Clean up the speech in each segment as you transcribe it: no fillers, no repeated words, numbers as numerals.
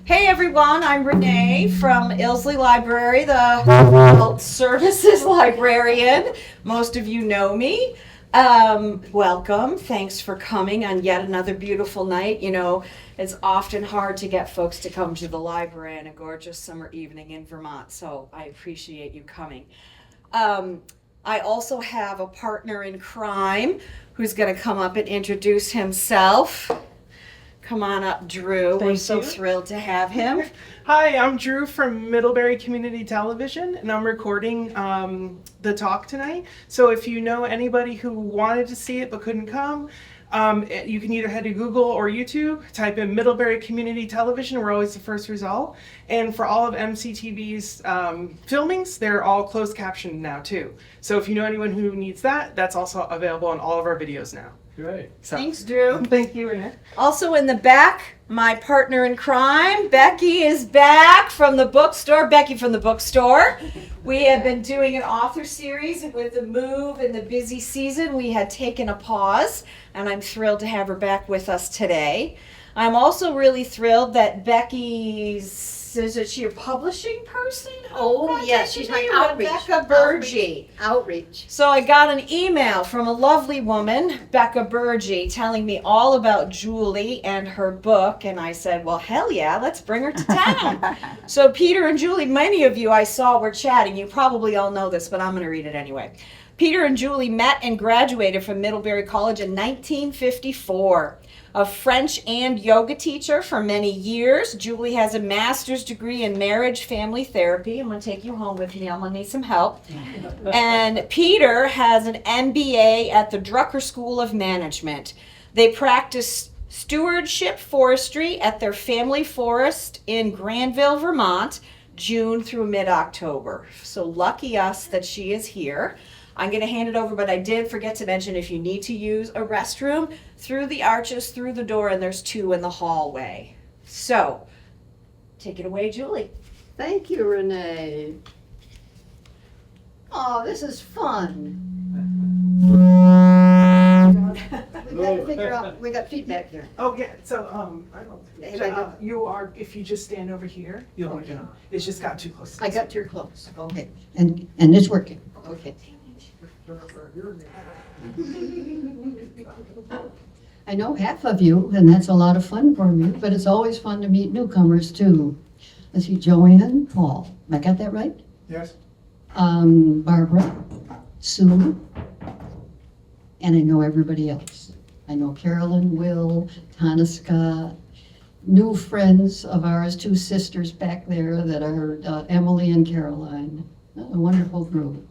Hey everyone, I'm Renee from Ilsley Library, the Adult Services Librarian. Most of you know me. Welcome. Thanks for coming on yet another beautiful night. You know, it's often hard to get folks to come to the library on a gorgeous summer evening in Vermont, so I appreciate you coming. I also have a partner in crime who's going to come up and introduce himself. Come on up, Drew. We're so thrilled to have him. Hi, I'm Drew from Middlebury Community Television, and I'm recording the talk tonight. So if you know anybody who wanted to see it but couldn't come, you can either head to Google or YouTube, type in Middlebury Community Television. We're always the first result. And for all of MCTV's filmings, they're all closed captioned now too. So if you know anyone who needs that, that's also available on all of our videos now. Great. So, Thanks, Drew. thank you, Renee. Also in the back, my partner in crime, Becky, is back from the bookstore. Becky from the bookstore. We have been doing an author series with the move and the busy season. We had taken a pause, and I'm thrilled to have her back with us today. I'm also really thrilled that is she a publishing person? Oh, yes, she's my outreach. Becca Burgee. Outreach. So I got an email from a lovely woman, Becca Burgee, telling me all about Julie and her book. And I said, well, hell yeah, let's bring her to town. So Peter and Julie, many of you I saw were chatting. You probably all know this, but I'm going to read it anyway. Peter and Julie met and graduated from Middlebury College in 1954. A French and yoga teacher for many years. Julie has a master's degree in marriage family therapy. I'm going to take you home with me. I'm going to need some help. And Peter has an MBA at the Drucker School of Management. They practice stewardship forestry at their family forest in Granville, Vermont, June through mid-October. So lucky us that she is here. I'm going to hand it over, but I did forget to mention if you need to use a restroom, through the arches, through the door, and there's 2 in the hallway. So, take it away, Julie. Thank you, Renee. Oh, this is fun. We gotta figure out, we got feedback here. Oh yeah, so I Hey, don't. I You are. If you just stand over here, you'll. Okay. It's just got too close. I got too close. Okay, and it's working. Okay. I know half of you, and that's a lot of fun for me, but it's always fun to meet newcomers too. Let's see, Joanne Hall. I got that right? Yes. Barbara, Sue, and I know everybody else. I know Carolyn, Will, Tanaska, new friends of ours, 2 sisters back there that are Emily and Caroline. A wonderful group.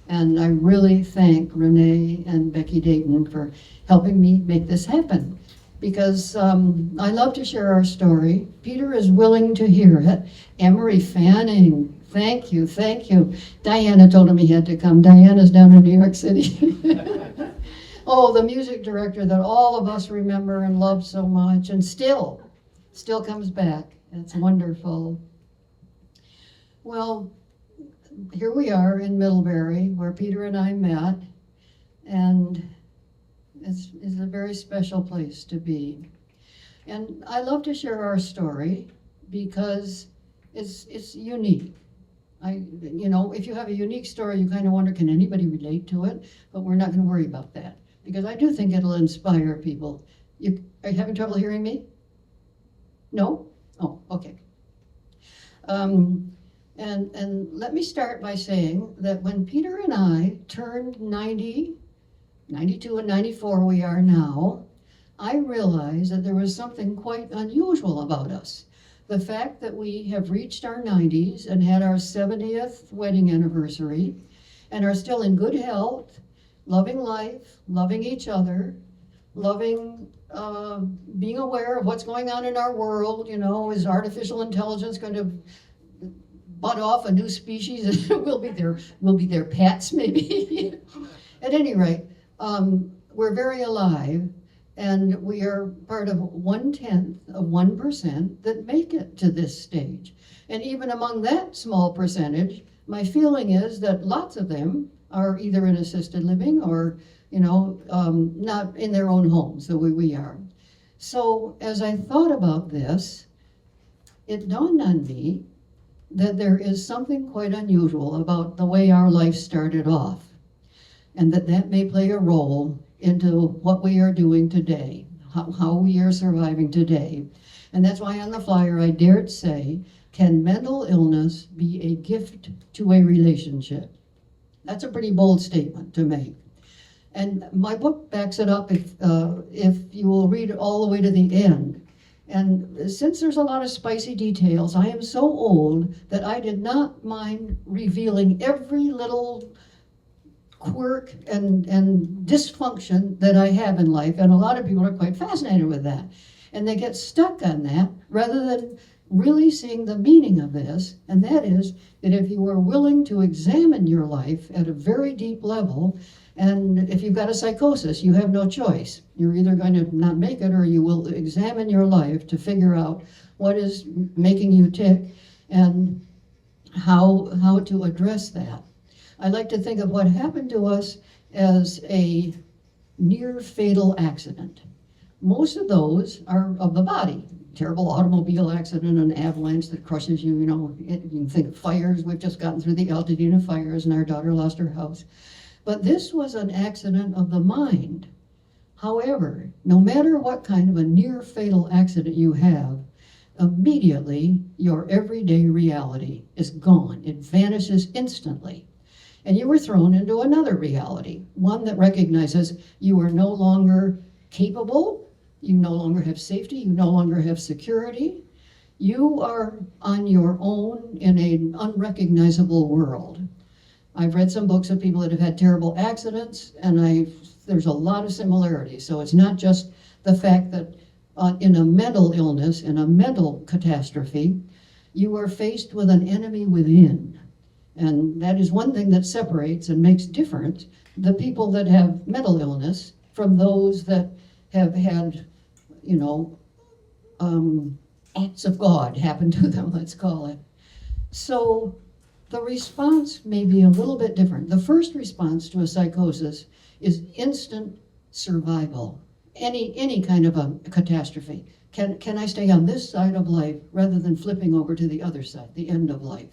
And I really thank Renee and Becky Dayton for helping me make this happen. Because I love to share our story. Peter is willing to hear it. Emery Fanning, thank you, thank you. Diana told him he had to come. Diana's down in New York City. Oh, the music director that all of us remember and love so much, and still comes back. It's wonderful. Well, here we are in Middlebury, where Peter and I met, and it's a very special place to be. And I love to share our story because it's unique. If you have a unique story, you kind of wonder, can anybody relate to it? But we're not going to worry about that, because I do think it'll inspire people. Are you having trouble hearing me? No? Oh, okay. And let me start by saying that when Peter and I turned 90, 92 and 94 we are now, I realized that there was something quite unusual about us. The fact that we have reached our 90s and had our 70th wedding anniversary and are still in good health, loving life, loving each other, loving being aware of what's going on in our world. Is artificial intelligence going to butt off a new species? We'll be their pets, maybe. At any rate, we're very alive, and we are part of 1/10 of 1% that make it to this stage. And even among that small percentage, my feeling is that lots of them are either in assisted living or, not in their own homes the way we are. So as I thought about this, it dawned on me that there is something quite unusual about the way our life started off, and that may play a role into what we are doing today, how we are surviving today. And that's why on the flyer I dared say, can mental illness be a gift to a relationship? That's a pretty bold statement to make. And my book backs it up if you will read it all the way to the end. And since there's a lot of spicy details, I am so old that I did not mind revealing every little quirk and dysfunction that I have in life. And a lot of people are quite fascinated with that. And they get stuck on that rather than really seeing the meaning of this. And that is that if you are willing to examine your life at a very deep level, and if you've got a psychosis, you have no choice. You're either going to not make it or you will examine your life to figure out what is making you tick and how to address that. I like to think of what happened to us as a near fatal accident. Most of those are of the body. Terrible automobile accident, an avalanche that crushes you, you can think of fires. We've just gotten through the Altadena fires and our daughter lost her house. But this was an accident of the mind. However, no matter what kind of a near fatal accident you have, immediately your everyday reality is gone. It vanishes instantly. And you were thrown into another reality, one that recognizes you are no longer capable, you no longer have safety, you no longer have security. You are on your own in an unrecognizable world. I've read some books of people that have had terrible accidents, and there's a lot of similarities. So it's not just the fact that in a mental illness, in a mental catastrophe, you are faced with an enemy within. And that is one thing that separates and makes different the people that have mental illness from those that have had, acts of God happen to them, let's call it. So the response may be a little bit different. The first response to a psychosis is instant survival. Any kind of a catastrophe. Can I stay on this side of life rather than flipping over to the other side, the end of life?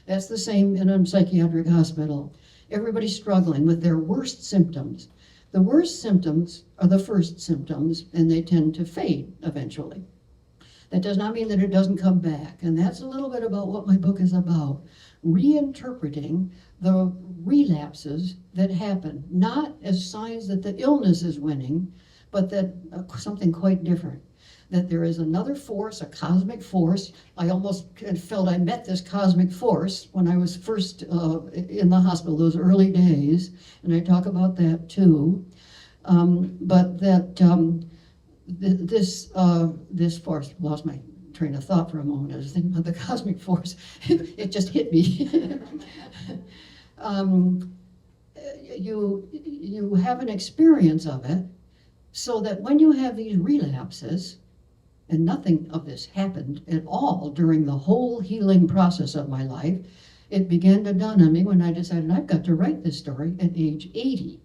That's the same in a psychiatric hospital. Everybody's struggling with their worst symptoms. The worst symptoms are the first symptoms, and they tend to fade eventually. That does not mean that it doesn't come back, and that's a little bit about what my book is about. Reinterpreting the relapses that happen, not as signs that the illness is winning, but that something quite different. That there is another force, a cosmic force. I almost felt I met this cosmic force when I was first in the hospital, those early days, and I talk about that too. But that this force, lost my train of thought for a moment. I was thinking about the cosmic force. It just hit me. You have an experience of it, so that when you have these relapses, and nothing of this happened at all during the whole healing process of my life, it began to dawn on me when I decided I've got to write this story at age 80.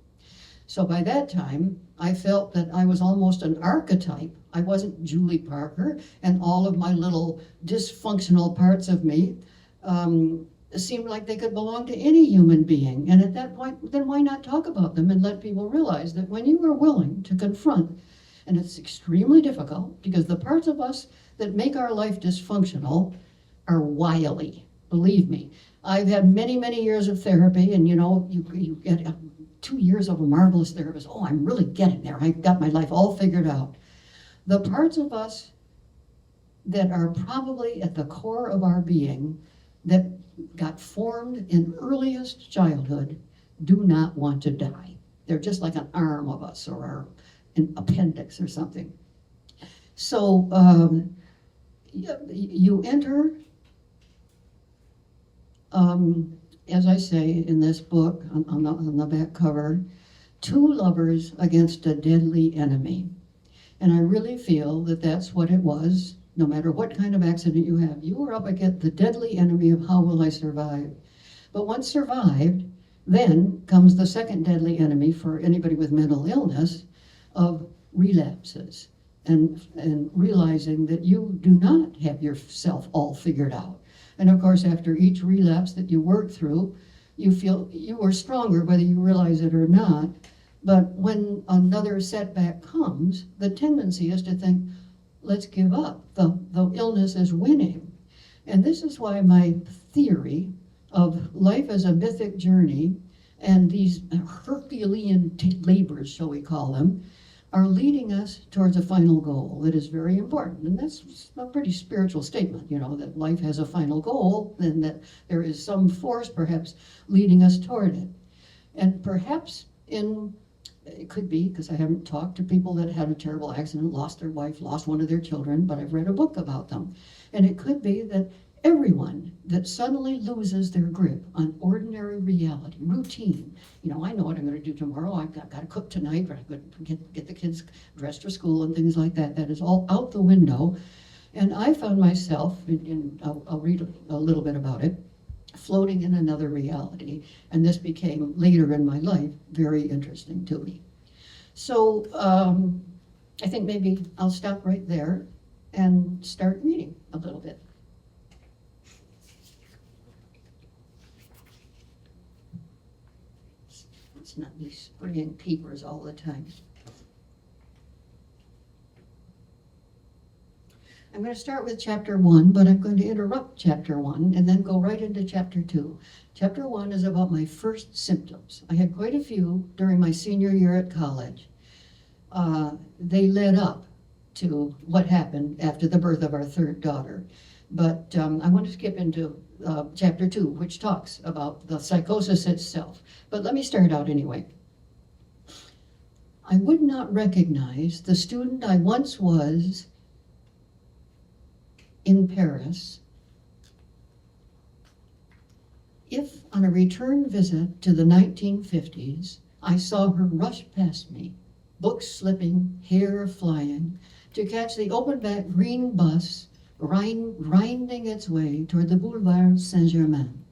So by that time, I felt that I was almost an archetype. I wasn't Julie Parker, and all of my little dysfunctional parts of me seemed like they could belong to any human being. And at that point, then why not talk about them and let people realize that when you are willing to confront, and it's extremely difficult because the parts of us that make our life dysfunctional are wily, believe me. I've had many, many years of therapy, and you get 2 years of a marvelous therapist. Oh, I'm really getting there. I've got my life all figured out. The parts of us that are probably at the core of our being that got formed in earliest childhood do not want to die. They're just like an arm of us or an appendix or something. So you enter, as I say in this book on the back cover, two lovers against a deadly enemy. And I really feel that that's what it was. No matter what kind of accident you have, you are up against the deadly enemy of how will I survive. But once survived, then comes the second deadly enemy for anybody with mental illness of relapses. and realizing that you do not have yourself all figured out. And of course, after each relapse that you work through, you feel you are stronger whether you realize it or not. But when another setback comes, the tendency is to think, let's give up. The illness is winning. And this is why my theory of life as a mythic journey and these Herculean labors, shall we call them, are leading us towards a final goal that is very important. And that's a pretty spiritual statement, that life has a final goal and that there is some force perhaps leading us toward it. And perhaps it could be, because I haven't talked to people that had a terrible accident, lost their wife, lost one of their children, but I've read a book about them. And it could be that everyone that suddenly loses their grip on ordinary reality, routine, I know what I'm going to do tomorrow, I've got to cook tonight, I've got to get the kids dressed for school and things like that. That is all out the window. And I found myself, I'll read a little bit about it, floating in another reality. And this became, later in my life, very interesting to me. So I think maybe I'll stop right there and start reading a little bit. Let's not be spraying papers all the time. I'm going to start with chapter 1, but I'm going to interrupt chapter 1 and then go right into chapter 2. Chapter 1 is about my first symptoms. I had quite a few during my senior year at college. They led up to what happened after the birth of our third daughter. But I want to skip into chapter 2, which talks about the psychosis itself. But let me start out anyway. I would not recognize the student I once was in Paris if, on a return visit to the 1950s, I saw her rush past me, books slipping, hair flying, to catch the open-back green bus grinding its way toward the Boulevard Saint-Germain.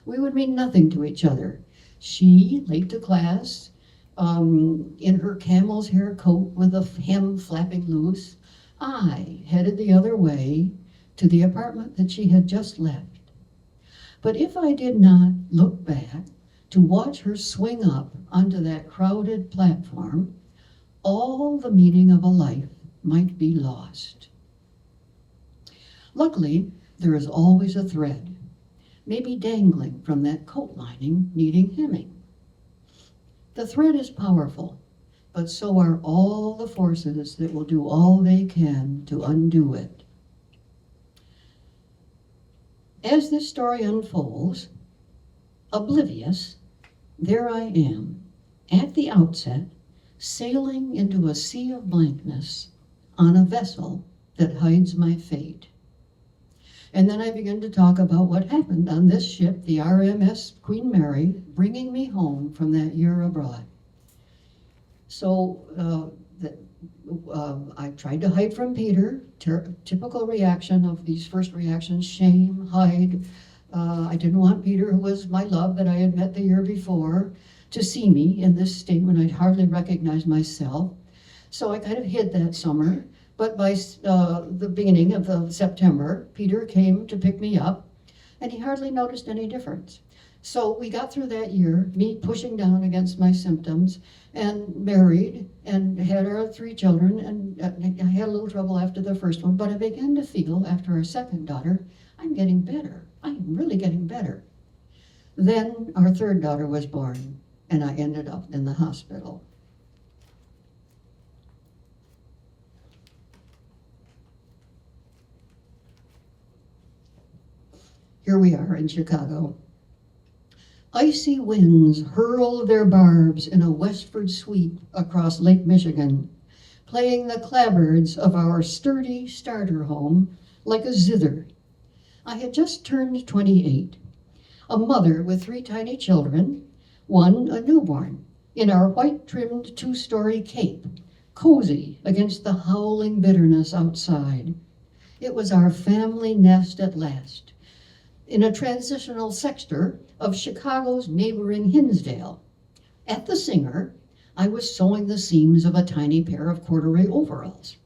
We would mean nothing to each other. She, late to class, in her camel's hair coat with the hem flapping loose. I headed the other way to the apartment that she had just left. But if I did not look back to watch her swing up onto that crowded platform, all the meaning of a life might be lost. Luckily, there is always a thread, maybe dangling from that coat lining needing hemming. The thread is powerful, but so are all the forces that will do all they can to undo it. As this story unfolds, oblivious, there I am, at the outset, sailing into a sea of blankness on a vessel that hides my fate. And then I begin to talk about what happened on this ship, the RMS Queen Mary, bringing me home from that year abroad. So I tried to hide from Peter, typical reaction of these first reactions, shame, hide. I didn't want Peter, who was my love that I had met the year before, to see me in this state when I'd hardly recognize myself. So I kind of hid that summer. But by the beginning of September, Peter came to pick me up, and he hardly noticed any difference. So we got through that year, me pushing down against my symptoms, and married, and had our 3 children, and I had a little trouble after the first one, but I began to feel, after our second daughter, I'm getting better. I'm really getting better. Then our third daughter was born, and I ended up in the hospital. Here we are in Chicago. Icy winds hurl their barbs in a westward sweep across Lake Michigan, playing the clapboards of our sturdy starter home like a zither. I had just turned 28, a mother with 3 tiny children, one a newborn, in our white-trimmed 2-story cape, cozy against the howling bitterness outside. It was our family nest at last, in a transitional sector of Chicago's neighboring Hinsdale. At the Singer, I was sewing the seams of a tiny pair of corduroy overalls.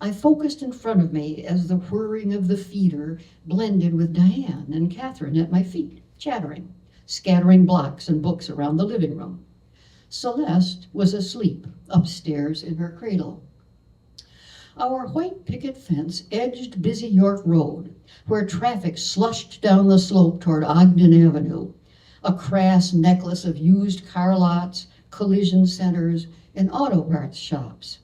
I focused in front of me as the whirring of the feeder blended with Diane and Catherine at my feet, chattering, scattering blocks and books around the living room. Celeste was asleep upstairs in her cradle. Our white picket fence edged busy York Road, where traffic slushed down the slope toward Ogden Avenue, a crass necklace of used car lots, collision centers, and auto parts shops.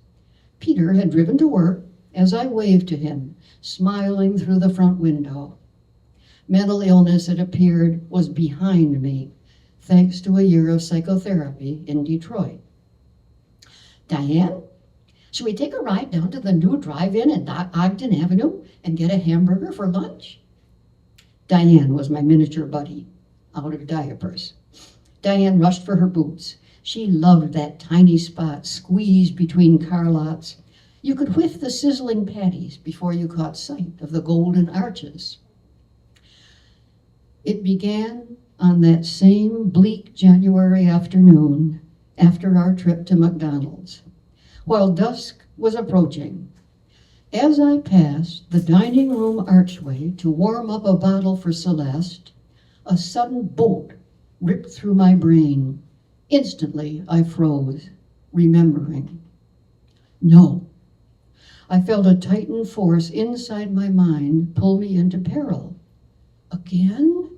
Peter had driven to work as I waved to him, smiling through the front window. Mental illness, it appeared, was behind me, thanks to a year of psychotherapy in Detroit. Diane, should we take a ride down to the new drive-in at Ogden Avenue and get a hamburger for lunch? Diane was my miniature buddy, out of diapers. Diane rushed for her boots. She loved that tiny spot squeezed between car lots. You could whiff the sizzling patties before you caught sight of the golden arches. It began on that same bleak January afternoon after our trip to McDonald's, while dusk was approaching. As I passed the dining room archway to warm up a bottle for Celeste, a sudden bolt ripped through my brain. Instantly, I froze, remembering. No. I felt a tightened force inside my mind pull me into peril. Again?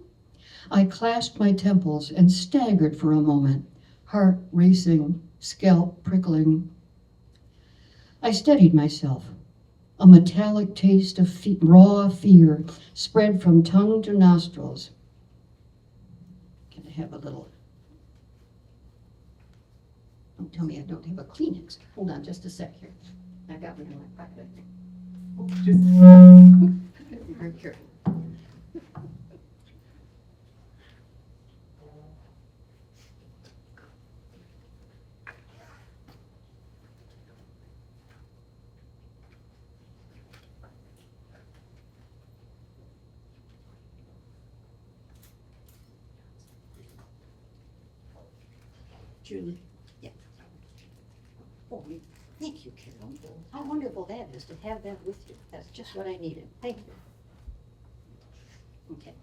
I clasped my temples and staggered for a moment, heart racing, scalp prickling. I steadied myself. A metallic taste of raw fear spread from tongue to nostrils. Can I have a little? Don't tell me I don't have a Kleenex. Hold on just a sec here. I got one in my pocket. Just Very careful. Julie. Yeah. Oh, thank you, Carol. How wonderful that is to have that with you. That's just what I needed. Thank you. Okay.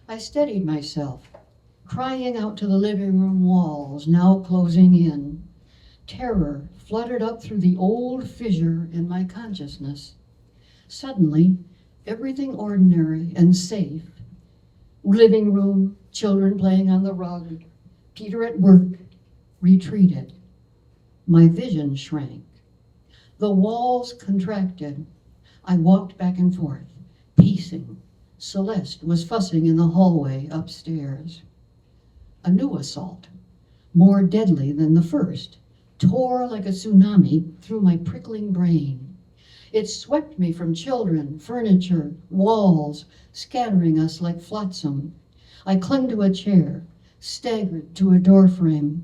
I steadied myself, crying out to the living room walls, now closing in. Terror fluttered up through the old fissure in my consciousness. Suddenly, everything ordinary and safe, living room, children playing on the rug, Peter at work, retreated. My vision shrank. The walls contracted. I walked back and forth, pacing. Celeste was fussing in the hallway upstairs. A new assault, more deadly than the first, tore like a tsunami through my prickling brain. It swept me from children, furniture, walls, scattering us like flotsam. I clung to a chair, staggered to a doorframe.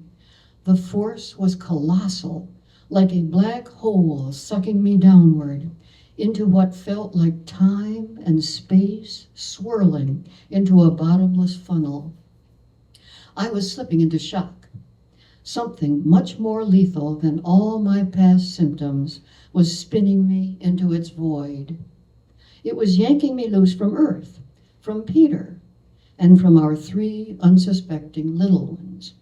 The force was colossal, like a black hole sucking me downward into what felt like time and space swirling into a bottomless funnel. I was slipping into shock. Something much more lethal than all my past symptoms was spinning me into its void. It was yanking me loose from Earth, from Peter, and from our 3 unsuspecting little ones.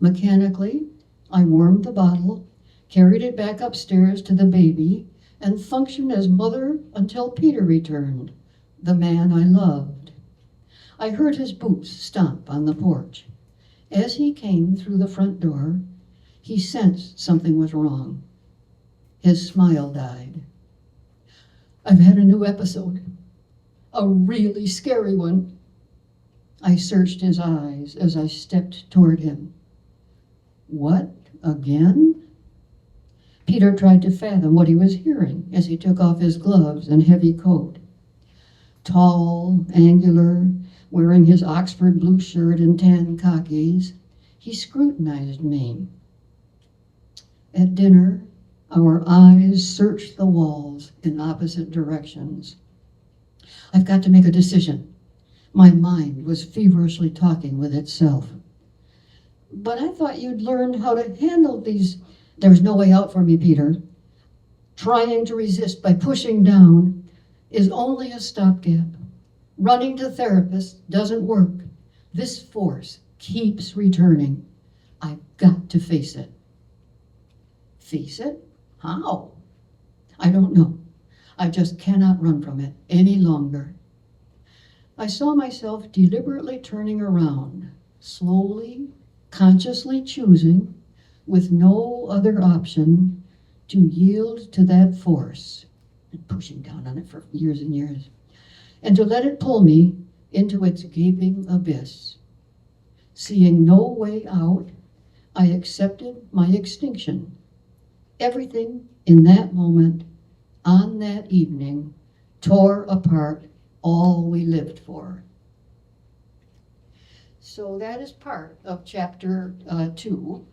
Mechanically, I warmed the bottle, carried it back upstairs to the baby, and functioned as mother until Peter returned, the man I loved. I heard his boots stomp on the porch. As he came through the front door, he sensed something was wrong. His smile died. I've had a new episode, a really scary one. I searched his eyes as I stepped toward him. What, again? Peter tried to fathom what he was hearing as he took off his gloves and heavy coat. Tall, angular, wearing his Oxford blue shirt and tan khakis, he scrutinized me. At dinner, our eyes searched the walls in opposite directions. I've got to make a decision. My mind was feverishly talking with itself. But I thought you'd learned how to handle these. There's no way out for me, Peter. Trying to resist by pushing down is only a stopgap. Running to therapists doesn't work. This force keeps returning. I've got to face it. Face it? How? I don't know. I just cannot run from it any longer. I saw myself deliberately turning around, slowly, consciously choosing, with no other option, to yield to that force, and pushing down on it for years and years, and to let it pull me into its gaping abyss. Seeing no way out, I accepted my extinction. Everything in that moment, on that evening, tore apart all we lived for. So that is part of chapter 2.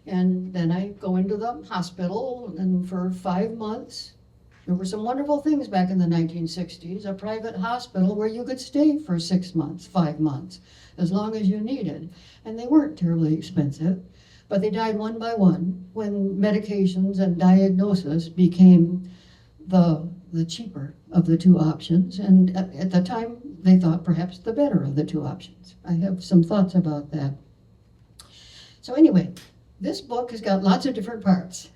And then I go into the hospital, and for 5 months, there were some wonderful things back in the 1960s, a private hospital where you could stay for 6 months, 5 months, as long as you needed. And they weren't terribly expensive, but they died one by one when medications and diagnosis became the cheaper of the two options. And at the time, they thought perhaps the better of the two options. I have some thoughts about that. So anyway, this book has got lots of different parts.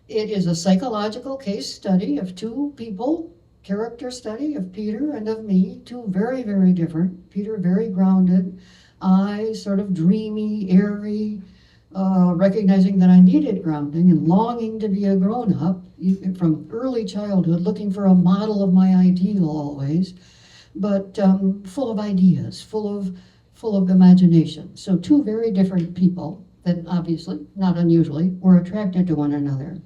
It is a psychological case study of two people, character study of Peter and of me, two very, very different. Peter very grounded, I sort of dreamy, airy, recognizing that I needed grounding and longing to be a grown-up from early childhood, looking for a model of my ideal always, but full of ideas, full of imagination. So two very different people that obviously, not unusually, were attracted to one another.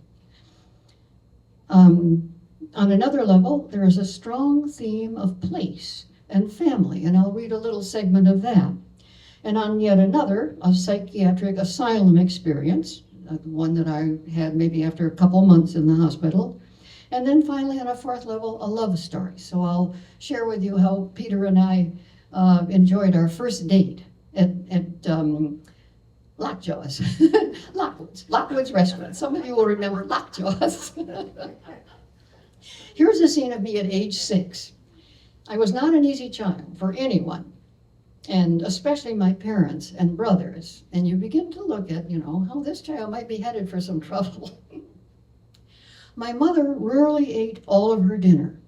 On another level, there is a strong theme of place and family, and I'll read a little segment of that. And on yet another, a psychiatric asylum experience, one that I had maybe after a couple months in the hospital. And then finally, on a fourth level, a love story. So I'll share with you how Peter and I enjoyed our first date at Lockjaw's, Lockwood's restaurant. Some of you will remember Lockjaw's. Here's a scene of me at age 6. I was not an easy child for anyone, and especially my parents and brothers. And you begin to look at, how this child might be headed for some trouble. My mother rarely ate all of her dinner,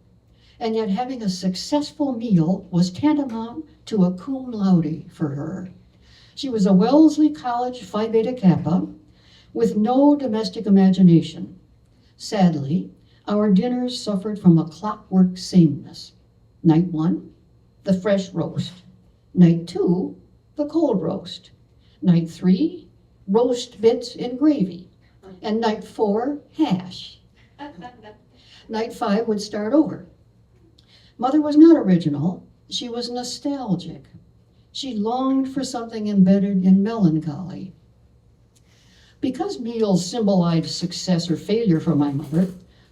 and yet having a successful meal was tantamount to a cum laude for her. She was a Wellesley College Phi Beta Kappa with no domestic imagination. Sadly, our dinners suffered from a clockwork sameness. Night 1, the fresh roast. Night 2, the cold roast. Night 3, roast bits in gravy. And night 4, hash. Night 5 would start over. Mother was not original. She was nostalgic. She longed for something embedded in melancholy. Because meals symbolized success or failure for my mother,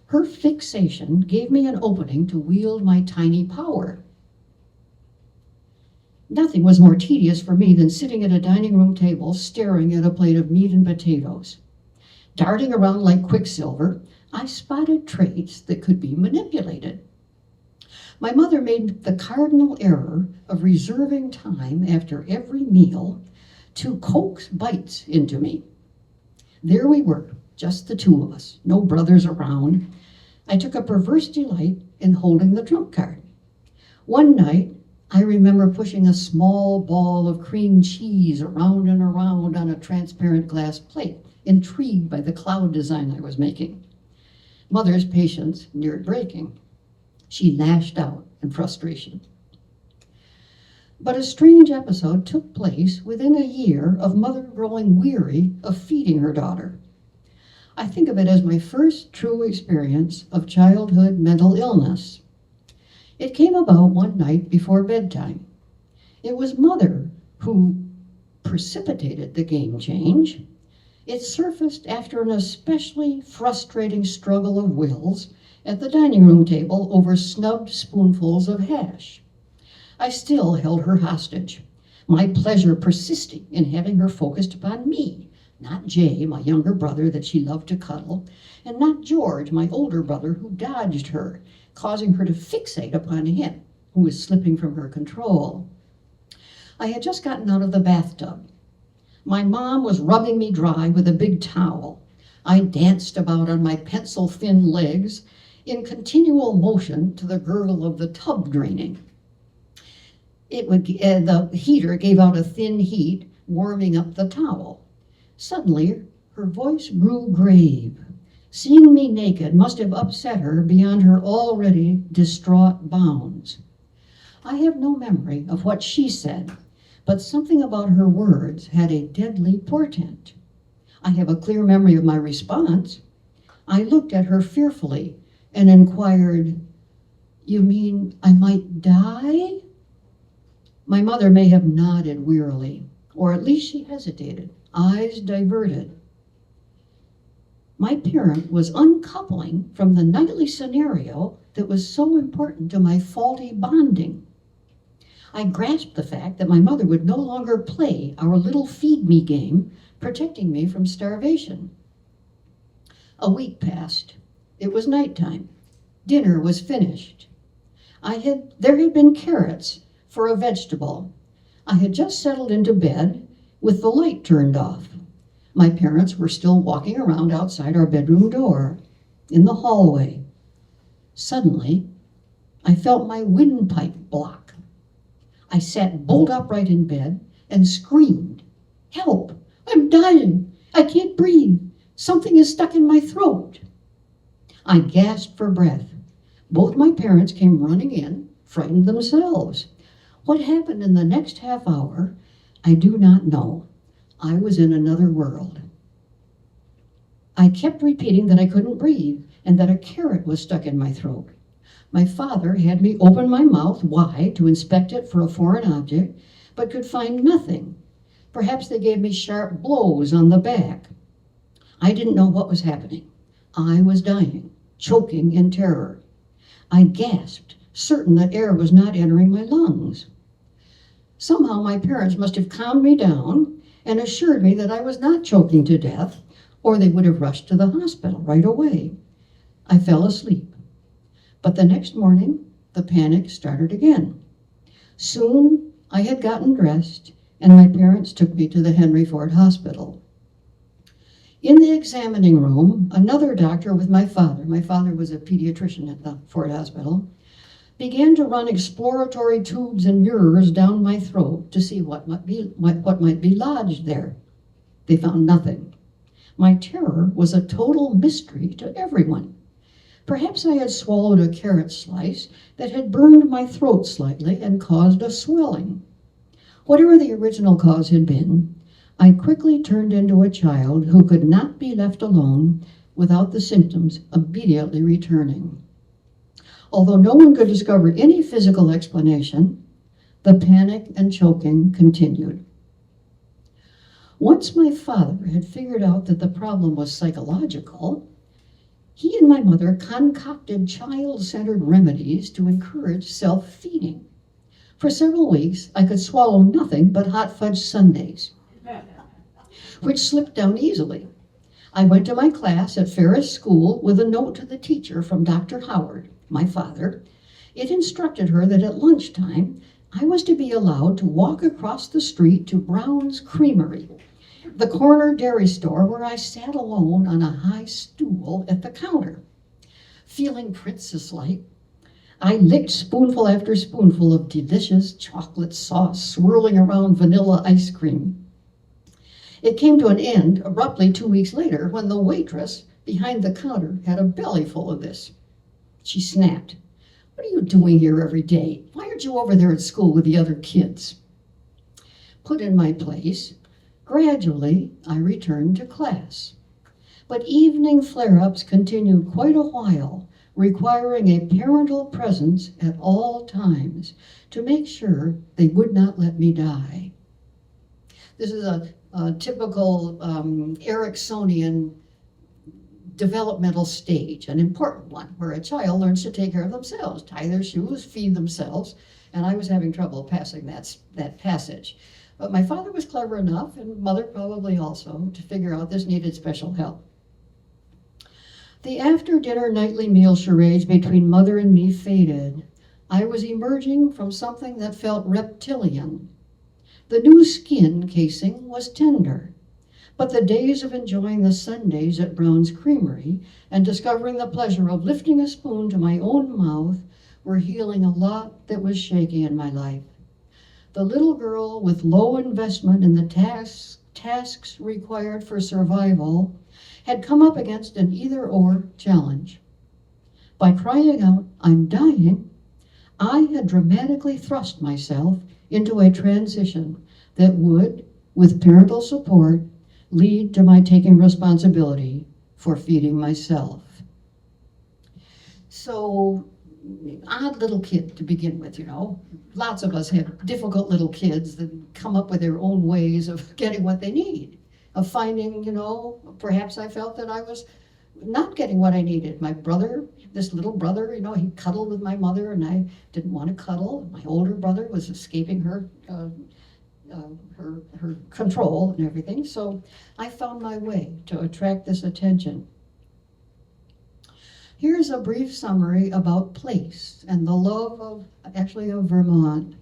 her fixation gave me an opening to wield my tiny power. Nothing was more tedious for me than sitting at a dining room table staring at a plate of meat and potatoes. Darting around like quicksilver, I spotted traits that could be manipulated. My mother made the cardinal error of reserving time after every meal to coax bites into me. There we were, just the two of us, no brothers around. I took a perverse delight in holding the trump card. One night, I remember pushing a small ball of cream cheese around and around on a transparent glass plate, intrigued by the cloud design I was making. Mother's patience neared breaking. She lashed out in frustration. But a strange episode took place within a year of Mother growing weary of feeding her daughter. I think of it as my first true experience of childhood mental illness. It came about one night before bedtime. It was Mother who precipitated the game change. It surfaced after an especially frustrating struggle of wills at the dining room table over snubbed spoonfuls of hash. I still held her hostage, my pleasure persisting in having her focused upon me, not Jay, my younger brother that she loved to cuddle, and not George, my older brother who dodged her, causing her to fixate upon him, who was slipping from her control. I had just gotten out of the bathtub. My mom was rubbing me dry with a big towel. I danced about on my pencil-thin legs in continual motion to the gurgle of the tub draining. The heater gave out a thin heat, warming up the towel. Suddenly, her voice grew grave. Seeing me naked must have upset her beyond her already distraught bounds. I have no memory of what she said, but something about her words had a deadly portent. I have a clear memory of my response. I looked at her fearfully and inquired, "You mean I might die?" My mother may have nodded wearily, or at least she hesitated, eyes diverted. My parent was uncoupling from the nightly scenario that was so important to my faulty bonding. I grasped the fact that my mother would no longer play our little feed-me game, protecting me from starvation. A week passed. It was nighttime. Dinner was finished. There had been carrots for a vegetable. I had just settled into bed with the light turned off. My parents were still walking around outside our bedroom door, in the hallway. Suddenly, I felt my windpipe block. I sat bolt upright in bed and screamed, "Help! I'm dying! I can't breathe! Something is stuck in my throat!" I gasped for breath. Both my parents came running in, frightened themselves. What happened in the next half hour, I do not know. I was in another world. I kept repeating that I couldn't breathe and that a carrot was stuck in my throat. My father had me open my mouth wide to inspect it for a foreign object, but could find nothing. Perhaps they gave me sharp blows on the back. I didn't know what was happening. I was dying, choking in terror. I gasped, certain that air was not entering my lungs. Somehow my parents must have calmed me down and assured me that I was not choking to death, or they would have rushed to the hospital right away. I fell asleep. But the next morning, the panic started again. Soon, I had gotten dressed, and my parents took me to the Henry Ford Hospital. In the examining room, another doctor with my father was a pediatrician at the Ford Hospital, began to run exploratory tubes and mirrors down my throat to see what might be lodged there. They found nothing. My terror was a total mystery to everyone. Perhaps I had swallowed a carrot slice that had burned my throat slightly and caused a swelling. Whatever the original cause had been, I quickly turned into a child who could not be left alone without the symptoms immediately returning. Although no one could discover any physical explanation, the panic and choking continued. Once my father had figured out that the problem was psychological, he and my mother concocted child-centered remedies to encourage self-feeding. For several weeks, I could swallow nothing but hot fudge sundaes, which slipped down easily. I went to my class at Ferris School with a note to the teacher from Dr. Howard, my father. It instructed her that at lunchtime, I was to be allowed to walk across the street to Brown's Creamery, the corner dairy store where I sat alone on a high stool at the counter. Feeling princess-like, I licked spoonful after spoonful of delicious chocolate sauce swirling around vanilla ice cream. It came to an end abruptly 2 weeks later when the waitress behind the counter had a belly full of this. She snapped, "What are you doing here every day? Why aren't you over there at school with the other kids?" Put in my place, gradually I returned to class. But evening flare-ups continued quite a while, requiring a parental presence at all times to make sure they would not let me die. This is a typical Ericksonian developmental stage, an important one, where a child learns to take care of themselves, tie their shoes, feed themselves, and I was having trouble passing that passage. But my father was clever enough, and mother probably also, to figure out this needed special help. The after-dinner nightly meal charades between mother and me faded. I was emerging from something that felt reptilian. The new skin casing was tender, but the days of enjoying the Sundays at Brown's Creamery and discovering the pleasure of lifting a spoon to my own mouth were healing a lot that was shaky in my life. The little girl with low investment in the tasks required for survival had come up against an either-or challenge. By crying out, "I'm dying," I had dramatically thrust myself into a transition that would, with parental support, lead to my taking responsibility for feeding myself. So, odd little kid to begin with, you know. Lots of us have difficult little kids that come up with their own ways of getting what they need, of finding, you know, perhaps I felt that I was not getting what I needed. My brother, this little brother, you know, he cuddled with my mother and I didn't want to cuddle. My older brother was escaping her control and everything. So I found my way to attract this attention. Here's a brief summary about place and the love of Vermont.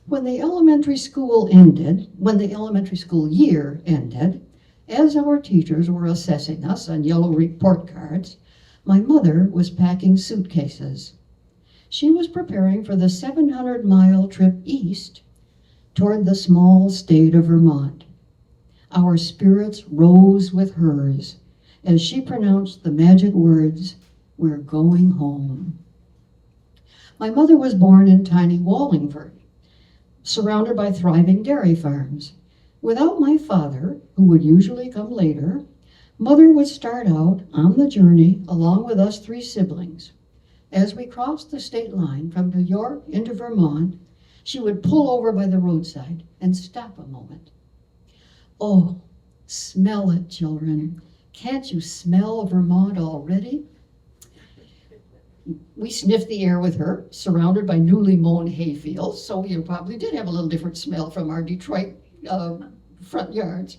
When the elementary school year ended, as our teachers were assessing us on yellow report cards, my mother was packing suitcases. She was preparing for the 700-mile trip east toward the small state of Vermont. Our spirits rose with hers as she pronounced the magic words, "We're going home." My mother was born in tiny Wallingford, surrounded by thriving dairy farms. Without my father, who would usually come later, Mother would start out on the journey along with us three siblings. As we crossed the state line from New York into Vermont, she would pull over by the roadside and stop a moment. "Oh, smell it, children. Can't you smell Vermont already?" We sniffed the air with her, surrounded by newly mown hayfields, so we probably did have a little different smell from our Detroit front yards.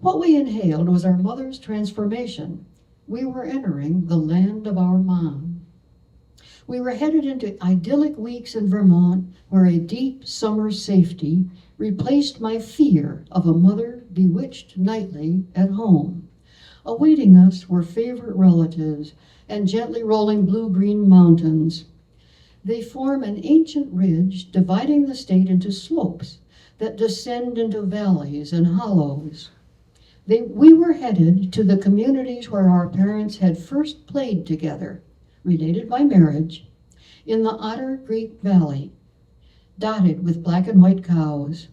What we inhaled was our mother's transformation. We were entering the land of our mom. We were headed into idyllic weeks in Vermont, where a deep summer safety replaced my fear of a mother bewitched nightly at home. Awaiting us were favorite relatives and gently rolling blue-green mountains. They form an ancient ridge dividing the state into slopes that descend into valleys and hollows. We were headed to the communities where our parents had first played together, related by marriage, in the Otter Creek Valley, dotted with black and white cows.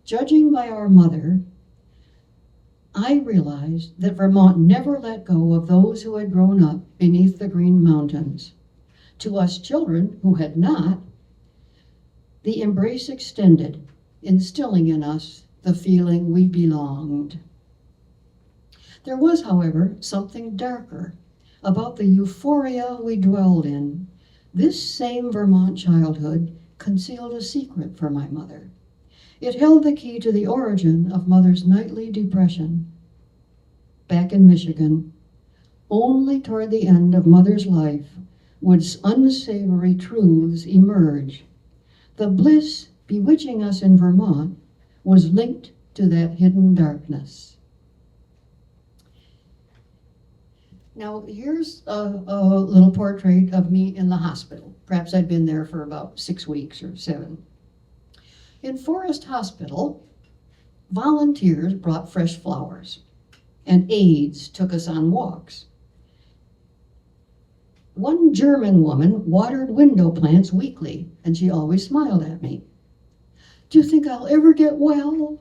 Judging by our mother, I realized that Vermont never let go of those who had grown up beneath the Green Mountains. To us children who had not, the embrace extended, instilling in us the feeling we belonged. There was, however, something darker about the euphoria we dwelled in. This same Vermont childhood concealed a secret for my mother. It held the key to the origin of Mother's nightly depression. Back in Michigan, only toward the end of Mother's life would unsavory truths emerge. The bliss bewitching us in Vermont was linked to that hidden darkness. Now, here's a little portrait of me in the hospital. Perhaps I'd been there for about 6 weeks or 7. In Forest Hospital, volunteers brought fresh flowers, and aides took us on walks. One German woman watered window plants weekly, and she always smiled at me. "Do you think I'll ever get well?"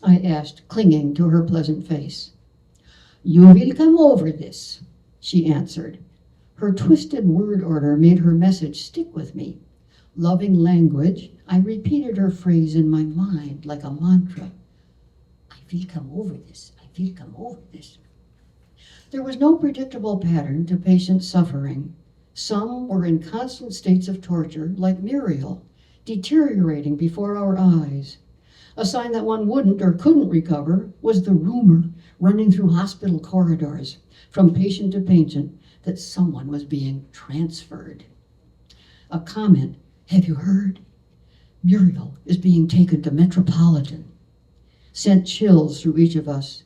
I asked, clinging to her pleasant face. "You will come over this," she answered. Her twisted word order made her message stick with me. Loving language, I repeated her phrase in my mind like a mantra. "I will come over this. I feel come over this. There was no predictable pattern to patient suffering. Some were in constant states of torture, like Muriel, deteriorating before our eyes. A sign that one wouldn't or couldn't recover was the rumor running through hospital corridors from patient to patient that someone was being transferred. A comment, "Have you heard? Muriel is being taken to Metropolitan," sent chills through each of us.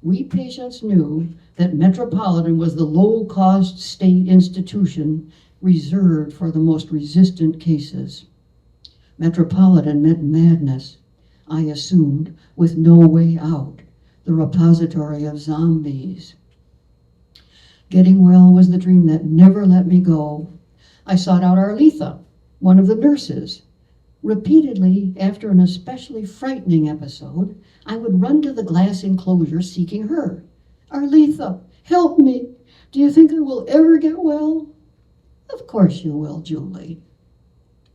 We patients knew that Metropolitan was the low-cost state institution reserved for the most resistant cases. Metropolitan meant madness, I assumed, with no way out, the repository of zombies. Getting well was the dream that never let me go. I sought out Arletha, one of the nurses. Repeatedly, after an especially frightening episode, I would run to the glass enclosure seeking her. "Arletha, help me. Do you think I will ever get well?" "Of course you will, Julie."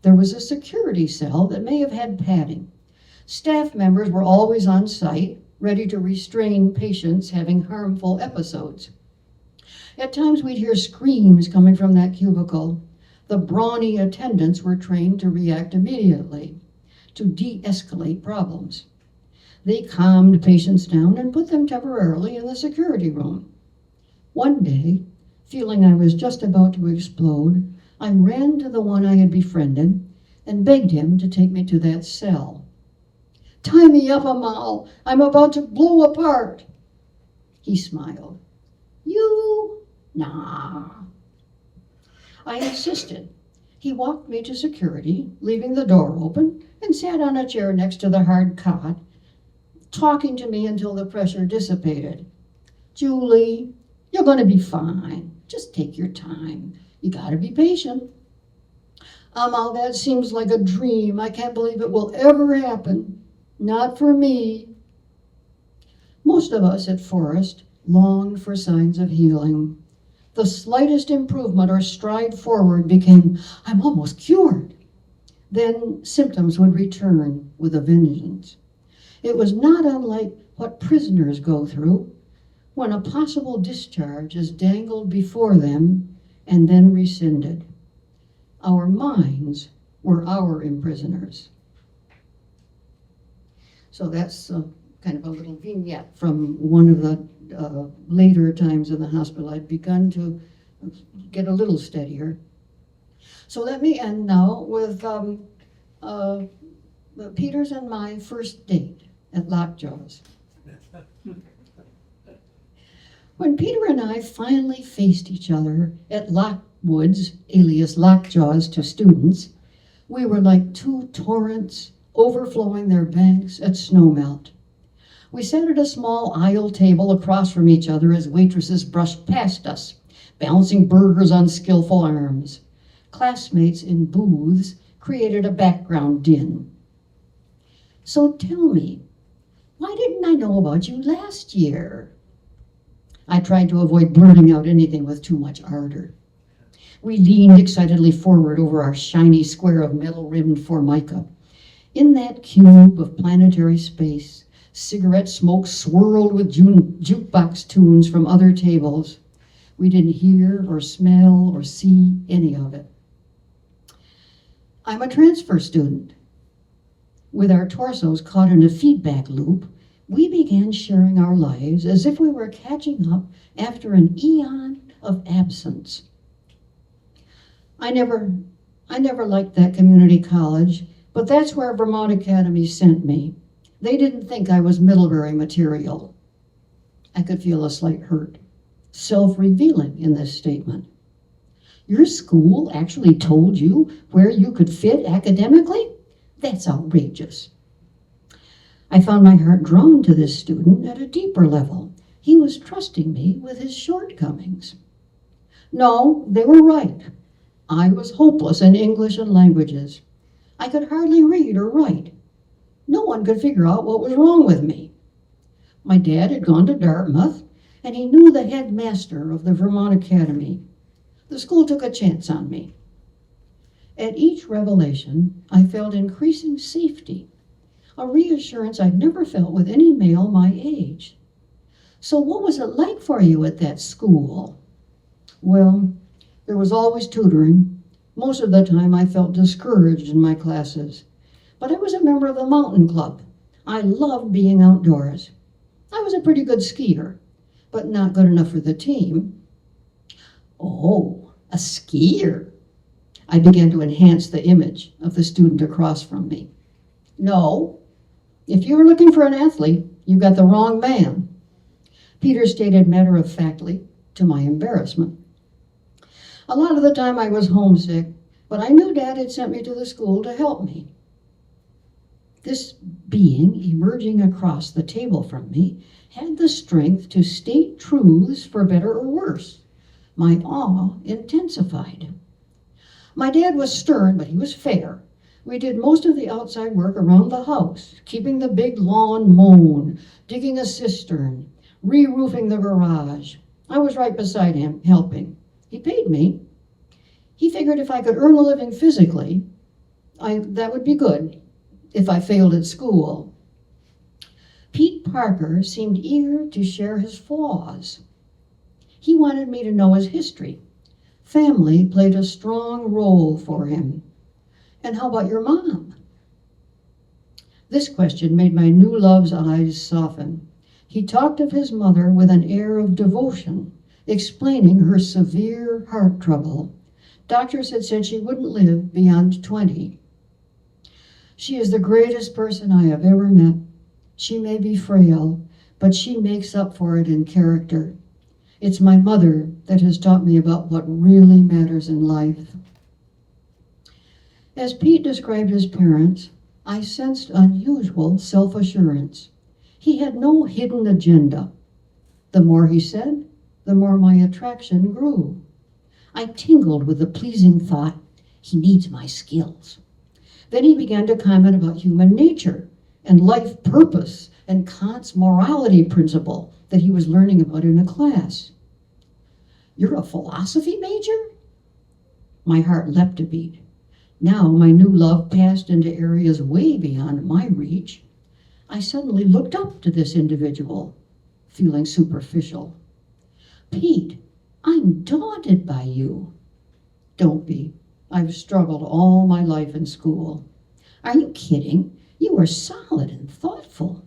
There was a security cell that may have had padding. Staff members were always on site, ready to restrain patients having harmful episodes. At times we'd hear screams coming from that cubicle. The brawny attendants were trained to react immediately, to de-escalate problems. They calmed patients down and put them temporarily in the security room. One day, feeling I was just about to explode, I ran to the one I had befriended and begged him to take me to that cell. "Tie me up, Amal. I'm about to blow apart." He smiled. "You? Nah." I insisted. He walked me to security, leaving the door open, and sat on a chair next to the hard cot, talking to me until the pressure dissipated. "Julie, you're going to be fine. Just take your time. You got to be patient." "Amal, that seems like a dream. I can't believe it will ever happen. Not for me." Most of us at Forest longed for signs of healing. The slightest improvement or stride forward became, "I'm almost cured." Then symptoms would return with a vengeance. It was not unlike what prisoners go through when a possible discharge is dangled before them and then rescinded. Our minds were our imprisoners. So that's kind of a little vignette from one of the later times in the hospital. I'd begun to get a little steadier. So let me end now with Peter's and my first date at Lockjaw's. When Peter and I finally faced each other at Lockwood's, alias Lockjaw's to students, we were like two torrents overflowing their banks at snowmelt. We sat at a small aisle table across from each other as waitresses brushed past us, balancing burgers on skillful arms. Classmates in booths created a background din. "So tell me, why didn't I know about you last year?" I tried to avoid blurting out anything with too much ardor. We leaned excitedly forward over our shiny square of metal-rimmed formica. In that cube of planetary space, cigarette smoke swirled with jukebox tunes from other tables. We didn't hear or smell or see any of it. "I'm a transfer student." With our torsos caught in a feedback loop, we began sharing our lives as if we were catching up after an eon of absence. I never liked that community college, but that's where Vermont Academy sent me. They didn't think I was Middlebury material. I could feel a slight hurt, self-revealing in this statement. "Your school actually told you where you could fit academically? That's outrageous." I found my heart drawn to this student at a deeper level. He was trusting me with his shortcomings. No, they were right. I was hopeless in English and languages. I could hardly read or write. No one could figure out what was wrong with me. My dad had gone to Dartmouth, and he knew the headmaster of the Vermont Academy. The school took a chance on me. At each revelation, I felt increasing safety, a reassurance I'd never felt with any male my age. So what was it like for you at that school? Well, there was always tutoring. Most of the time I felt discouraged in my classes. But I was a member of the mountain club. I loved being outdoors. I was a pretty good skier, but not good enough for the team. Oh, a skier. I began to enhance the image of the student across from me. No, if you were looking for an athlete, you got the wrong man, Peter stated matter-of-factly, to my embarrassment. A lot of the time I was homesick, but I knew Dad had sent me to the school to help me. This being emerging across the table from me had the strength to state truths for better or worse. My awe intensified. My dad was stern, but he was fair. We did most of the outside work around the house, keeping the big lawn mown, digging a cistern, re-roofing the garage. I was right beside him, helping. He paid me. He figured if I could earn a living physically, that would be good if I failed at school. Pete Parker seemed eager to share his flaws. He wanted me to know his history. Family played a strong role for him. And how about your mom? This question made my new love's eyes soften. He talked of his mother with an air of devotion, explaining her severe heart trouble. Doctors had said she wouldn't live beyond 20. She is the greatest person I have ever met. She may be frail, but she makes up for it in character. It's my mother that has taught me about what really matters in life. As Pete described his parents, I sensed unusual self-assurance. He had no hidden agenda. The more he said, the more my attraction grew. I tingled with the pleasing thought, he needs my skills. Then he began to comment about human nature and life purpose and Kant's morality principle that he was learning about in a class. You're a philosophy major? My heart leapt a beat. Now my new love passed into areas way beyond my reach. I suddenly looked up to this individual, feeling superficial. Pete, I'm daunted by you. Don't be. I've struggled all my life in school. Are you kidding? You are solid and thoughtful.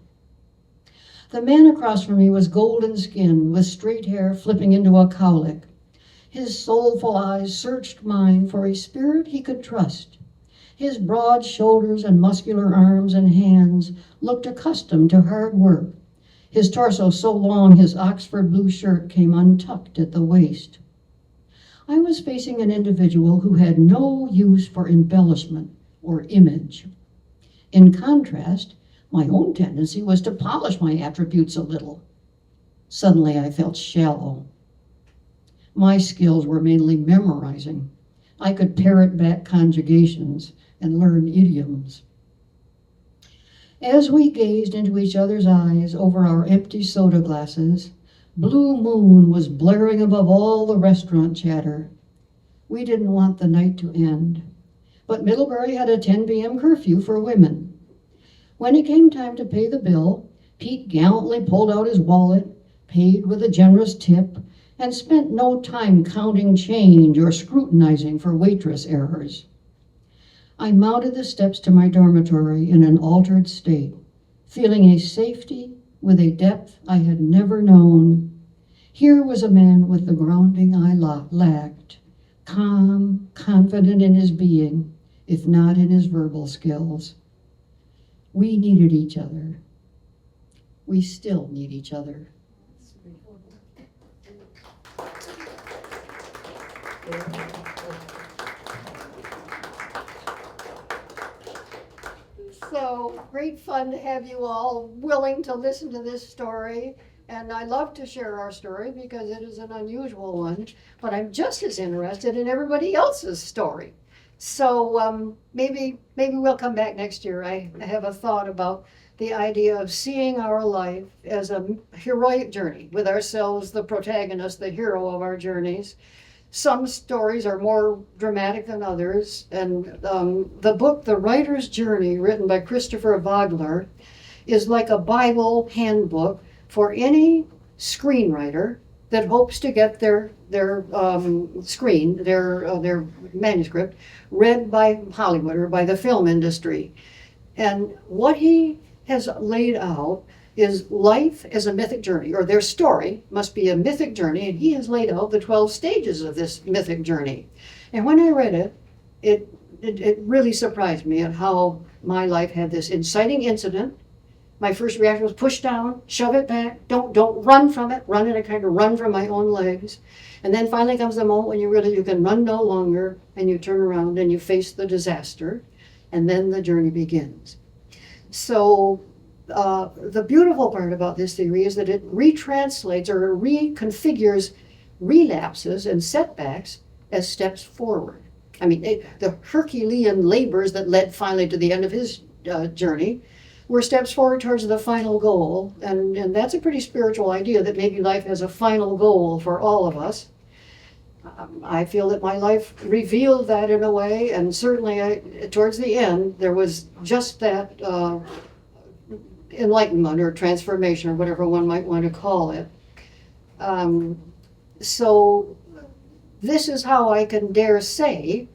The man across from me was golden skinned, with straight hair flipping into a cowlick. His soulful eyes searched mine for a spirit he could trust. His broad shoulders and muscular arms and hands looked accustomed to hard work. His torso so long his Oxford blue shirt came untucked at the waist. I was facing an individual who had no use for embellishment or image. In contrast, my own tendency was to polish my attributes a little. Suddenly I felt shallow. My skills were mainly memorizing. I could parrot back conjugations and learn idioms. As we gazed into each other's eyes over our empty soda glasses, Blue Moon was blaring above all the restaurant chatter. We didn't want the night to end, but Middlebury had a 10 p.m. curfew for women. When it came time to pay the bill, Pete gallantly pulled out his wallet, paid with a generous tip, and spent no time counting change or scrutinizing for waitress errors. I mounted the steps to my dormitory in an altered state, feeling a safety with a depth I had never known. Here was a man with the grounding I lacked, calm, confident in his being, if not in his verbal skills. We needed each other. We still need each other. So great fun to have you all willing to listen to this story. And I love to share our story because it is an unusual one, but I'm just as interested in everybody else's story. So maybe we'll come back next year. I have a thought about the idea of seeing our life as a heroic journey, with ourselves the protagonist, the hero of our journeys. Some stories are more dramatic than others, and the book, The Writer's Journey, written by Christopher Vogler, is like a Bible handbook for any screenwriter that hopes to get their manuscript read by Hollywood or by the film industry. And what he has laid out is life as a mythic journey, or their story must be a mythic journey, and he has laid out the 12 stages of this mythic journey. And when I read it, it really surprised me at how my life had this inciting incident. My first reaction was push down, shove it back, don't run from it, run it, I kind of run from my own legs. And then finally comes the moment when you realize you can run no longer, and you turn around and you face the disaster, and then the journey begins. So the beautiful part about this theory is that it retranslates or reconfigures relapses and setbacks as steps forward. I mean, the Herculean labors that led finally to the end of his journey were steps forward towards the final goal. And that's a pretty spiritual idea, that maybe life has a final goal for all of us. I feel that my life revealed that in a way, and certainly towards the end, there was just that enlightenment or transformation, or whatever one might want to call it. So this is how I can dare say,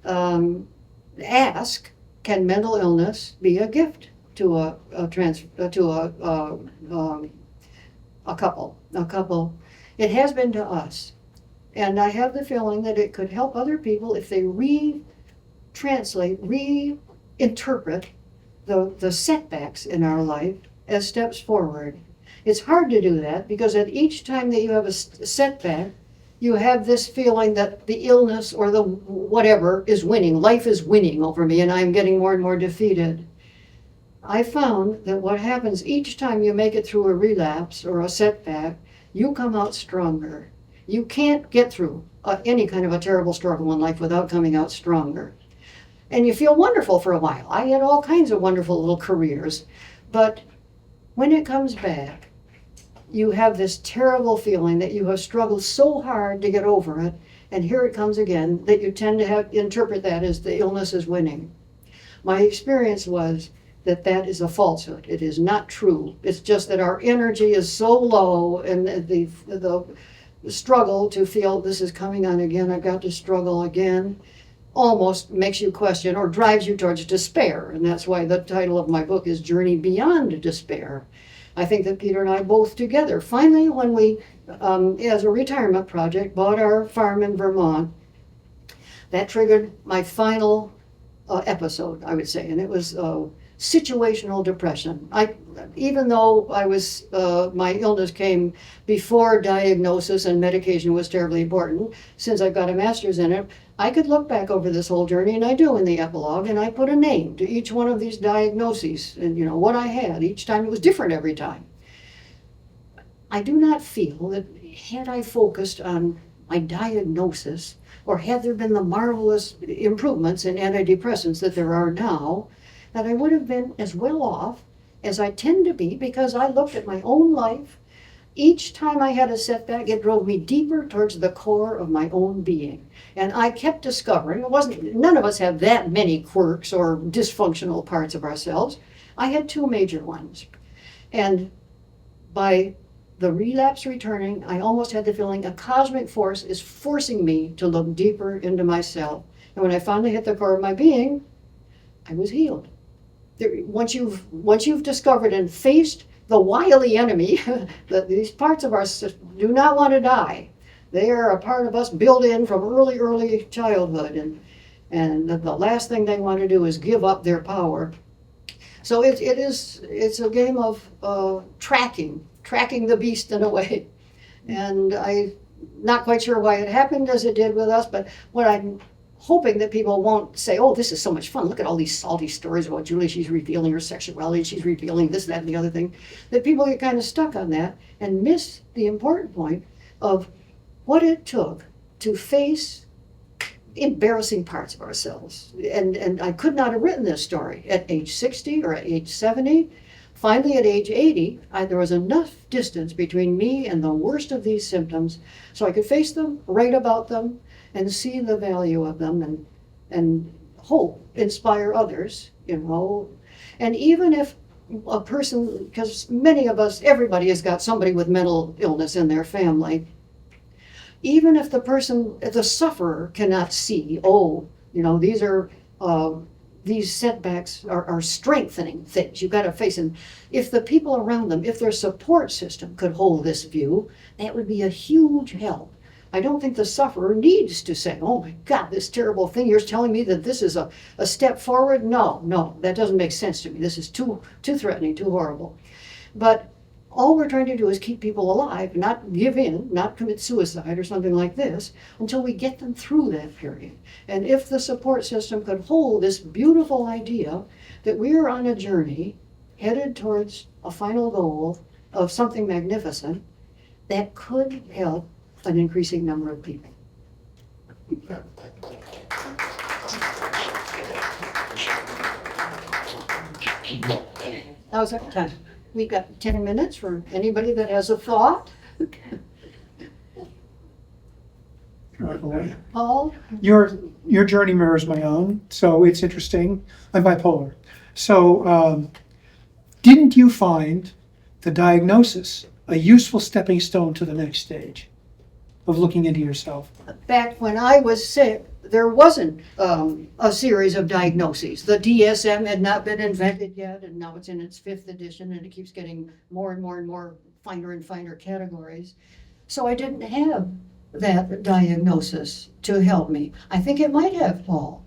ask, can mental illness be a gift to a couple? It has been to us. And I have the feeling that it could help other people if they retranslate, reinterpret the setbacks in our life as steps forward. It's hard to do that because at each time that you have a setback, you have this feeling that the illness or the whatever is winning. Life is winning over me, and I'm getting more and more defeated. I found that what happens each time you make it through a relapse or a setback, you come out stronger. You can't get through any kind of a terrible struggle in life without coming out stronger. And you feel wonderful for a while. I had all kinds of wonderful little careers. But when it comes back, you have this terrible feeling that you have struggled so hard to get over it, and here it comes again, that you tend to interpret that as the illness is winning. My experience was that is a falsehood. It is not true. It's just that our energy is so low, and the struggle to feel this is coming on again, I've got to struggle again, almost makes you question or drives you towards despair. And that's why the title of my book is Journey Beyond Despair. I think that Peter and I both together, finally when we, as a retirement project, bought our farm in Vermont, that triggered my final episode, I would say, and it was situational depression. Even though my illness came before diagnosis and medication was terribly important, since I've got a master's in it, I could look back over this whole journey, and I do in the epilogue, and I put a name to each one of these diagnoses, and what I had. Each time it was different every time. I do not feel that had I focused on my diagnosis, or had there been the marvelous improvements in antidepressants that there are now, that I would have been as well off as I tend to be, because I looked at my own life. Each time I had a setback, it drove me deeper towards the core of my own being. And I kept discovering, none of us have that many quirks or dysfunctional parts of ourselves. I had two major ones. And by the relapse returning, I almost had the feeling a cosmic force is forcing me to look deeper into myself. And when I finally hit the core of my being, I was healed. Once you've discovered and faced the wily enemy, that these parts of us do not want to die. They are a part of us built in from early childhood, and the last thing they want to do is give up their power. So it's a game of tracking the beast in a way. And I'm not quite sure why it happened as it did with us, but what I'm hoping that people won't say, oh, this is so much fun. Look at all these salty stories about Julie. She's revealing her sexuality. She's revealing this, that, and the other thing. That people get kind of stuck on that and miss the important point of what it took to face embarrassing parts of ourselves. And I could not have written this story at age 60 or at age 70. Finally, at age 80, there was enough distance between me and the worst of these symptoms so I could face them, write about them, and see the value of them, and hope inspire others, And even if a person, because many of us, everybody has got somebody with mental illness in their family. Even if the person, the sufferer, cannot see, oh, you know, these setbacks are strengthening things. You've got to face them. If the people around them, if their support system could hold this view, that would be a huge help. I don't think the sufferer needs to say, oh my God, this terrible thing, you're telling me that this is a step forward? No, that doesn't make sense to me. This is too threatening, too horrible. But all we're trying to do is keep people alive, not give in, not commit suicide or something like this, until we get them through that period. And if the support system could hold this beautiful idea that we are on a journey headed towards a final goal of something magnificent, that could help an increasing number of people. How's that time? We've got 10 minutes for anybody that has a thought. Paul? Your journey mirrors my own, so it's interesting. I'm bipolar. So didn't you find the diagnosis a useful stepping stone to the next stage of looking into yourself? Back when I was sick, there wasn't a series of diagnoses. The DSM had not been invented yet, and now it's in its 5th edition, and it keeps getting more and more and more finer and finer categories. So I didn't have that diagnosis to help me. I think it might have, Paul.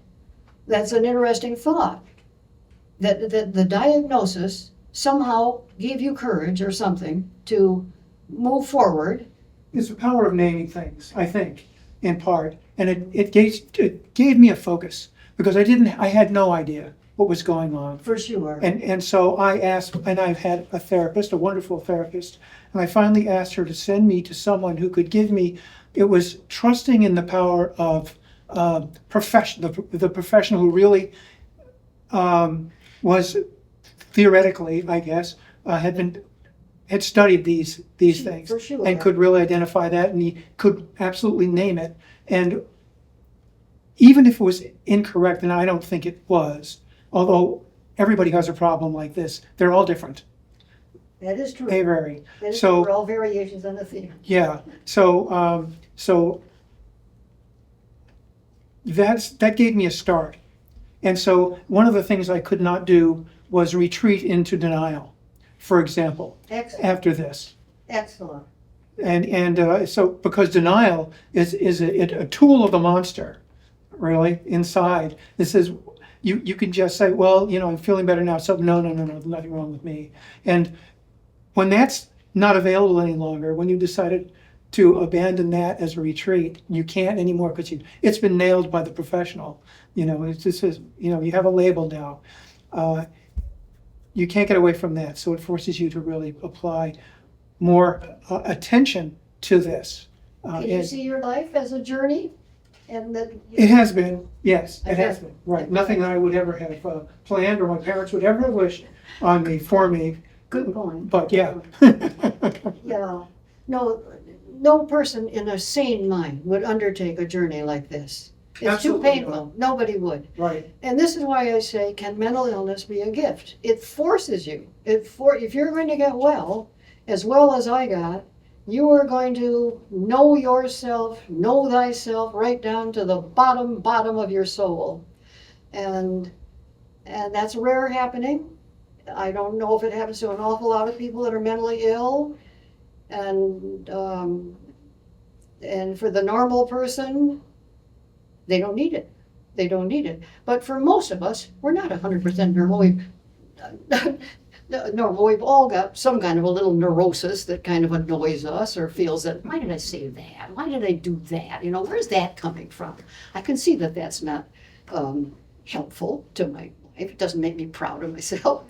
That's an interesting thought. That the diagnosis somehow gave you courage or something to move forward. It's the power of naming things, I think, in part. And it gave me a focus because I had no idea what was going on. For sure. And so I asked, and I've had a therapist, a wonderful therapist, and I finally asked her to send me to someone who could give me, it was trusting in the power of the professional who really was theoretically, I guess, had studied these things For sure. and could really identify that, and he could absolutely name it. And even if it was incorrect, and I don't think it was, although everybody has a problem like this, they're all different. That is true. They vary. That is So- true. We're all variations on the theme. Yeah. So that gave me a start. And so one of the things I could not do was retreat into denial, for example, Excellent. after this. Excellent. And so because denial is a tool of the monster, really, inside. This is, you can just say, well, you know, I'm feeling better now. So no, there's nothing wrong with me. And when that's not available any longer, when you decided to abandon that as a retreat, you can't anymore because it's been nailed by the professional. You know, it's just, you know, you have a label now. You can't get away from that. So it forces you to really apply more attention to this. Can you see your life as a journey? And that It has been, yes, it Okay. has been. Right, nothing that I would ever have planned or my parents would ever have wished on me, for me. Good point. But yeah. Yeah. No person in a sane mind would undertake a journey like this. It's Absolutely too painful. Nobody would. Right. And this is why I say, can mental illness be a gift? It forces you. If you're going to get well as I got, you are going to know yourself, know thyself, right down to the bottom of your soul. And that's rare happening. I don't know if it happens to an awful lot of people that are mentally ill. And for the normal person, they don't need it. They don't need it. But for most of us, we're not 100% normal. We've all got some kind of a little neurosis that kind of annoys us or feels that, why did I say that? Why did I do that? You know, where's that coming from? I can see that that's not helpful to my life. It doesn't make me proud of myself.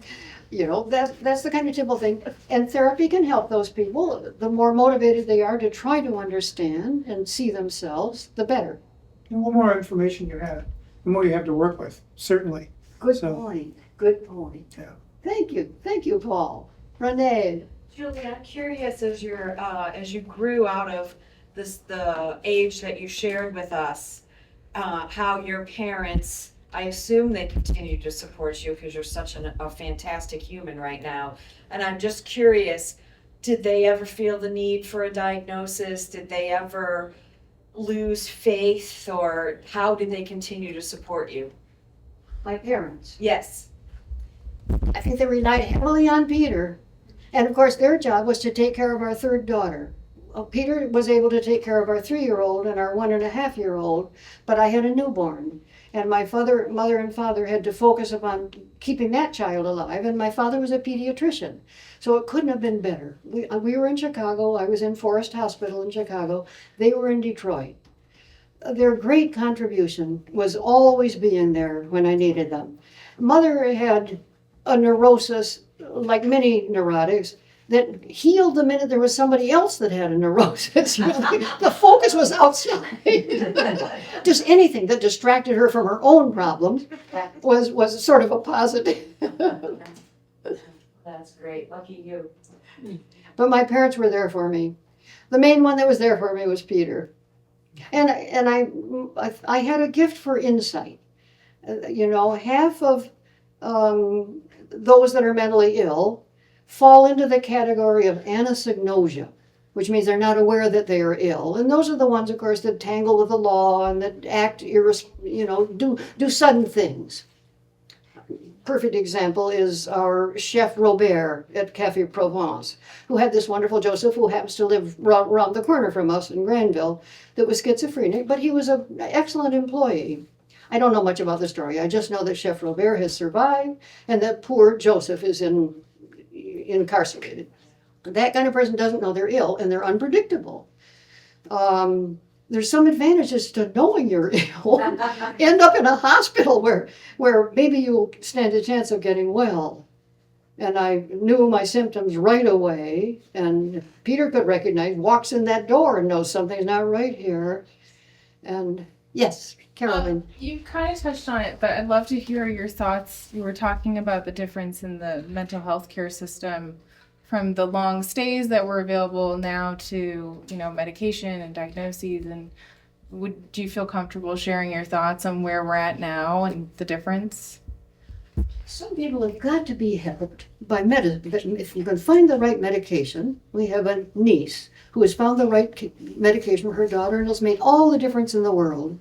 You know, that's the kind of typical thing. And therapy can help those people. The more motivated they are to try to understand and see themselves, the better. The more information you have, the more you have to work with, certainly. Good So- point. Good point. Yeah. Thank you, Paul. Renee. Julie, I'm curious as you grew out of the age that you shared with us, how your parents I assume they continue to support you because you're such a fantastic human right now. And I'm just curious, did they ever feel the need for a diagnosis? Did they ever lose faith, or how did they continue to support you? My parents. Yes. I think they relied heavily on Peter. And of course, their job was to take care of our third daughter. Well, Peter was able to take care of our 3-year-old and our 1.5-year-old, but I had a newborn. And my mother and father had to focus upon keeping that child alive, and my father was a pediatrician. So it couldn't have been better. We were in Chicago. I was in Forest Hospital in Chicago. They were in Detroit. Their great contribution was always being there when I needed them. Mother had a neurosis, like many neurotics, that healed the minute there was somebody else that had a neurosis. The focus was outside. Just anything that distracted her from her own problems was sort of a positive. That's great. Lucky you. But my parents were there for me. The main one that was there for me was Peter. And I had a gift for insight. Half of those that are mentally ill fall into the category of anosognosia, which means they're not aware that they are ill. And those are the ones, of course, that tangle with the law and that act, do sudden things. Perfect example is our chef Robert at Café Provence, who had this wonderful Joseph, who happens to live around the corner from us in Granville, that was schizophrenic, but he was an excellent employee. I don't know much about the story. I just know that Chef Robert has survived and that poor Joseph is incarcerated. That kind of person doesn't know they're ill, and they're unpredictable. There's some advantages to knowing you're ill. End up in a hospital where maybe you'll stand a chance of getting well. And I knew my symptoms right away, and Peter could recognize, walks in that door and knows something's not right here. And yes, Carolyn. You kind of touched on it, but I'd love to hear your thoughts. You were talking about the difference in the mental health care system from the long stays that were available now to, medication and diagnoses. And do you feel comfortable sharing your thoughts on where we're at now and the difference? Some people have got to be helped by medicine. If you can find the right medication, we have a niece who has found the right medication for her daughter, and it's made all the difference in the world.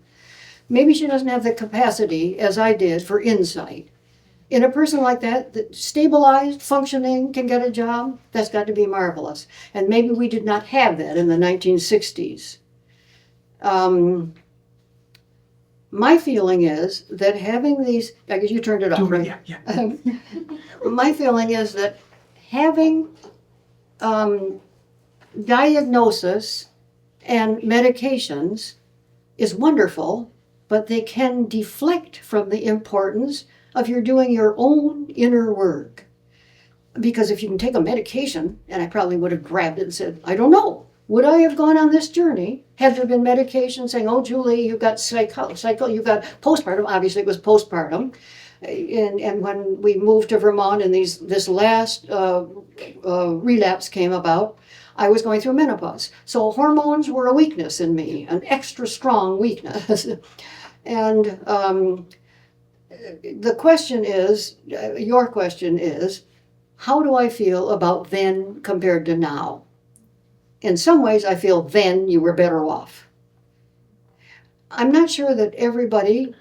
Maybe she doesn't have the capacity, as I did, for insight. In a person like that stabilized, functioning, can get a job, that's got to be marvelous. And maybe we did not have that in the 1960s. My feeling is that having these, I guess you turned it off, right? Yeah. My feeling is that having diagnosis and medications is wonderful, but they can deflect from the importance of you're doing your own inner work. Because if you can take a medication, and I probably would have grabbed it and said, I don't know, would I have gone on this journey had there been medication saying, oh, Julie, you've got you've got postpartum. Obviously, it was postpartum. And when we moved to Vermont and this last relapse came about, I was going through menopause. So hormones were a weakness in me, an extra strong weakness. And the question is, your question is, how do I feel about then compared to now? In some ways, I feel then you were better off. I'm not sure that everybody,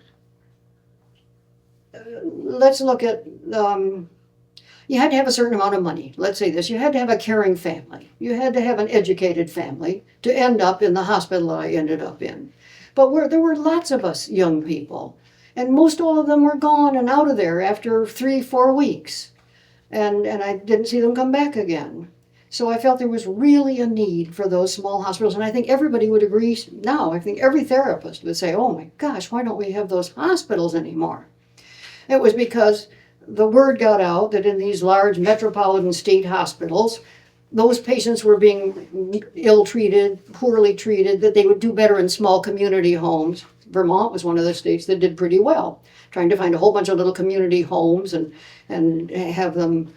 let's look at, you had to have a certain amount of money. Let's say this, you had to have a caring family. You had to have an educated family to end up in the hospital I ended up in. But there were lots of us young people, and most all of them were gone and out of there after 3-4 weeks. And I didn't see them come back again. So I felt there was really a need for those small hospitals. And I think everybody would agree now. I think every therapist would say, oh my gosh, why don't we have those hospitals anymore? It was because the word got out that in these large metropolitan state hospitals, those patients were being ill-treated, poorly treated, that they would do better in small community homes. Vermont was one of the states that did pretty well, trying to find a whole bunch of little community homes and have them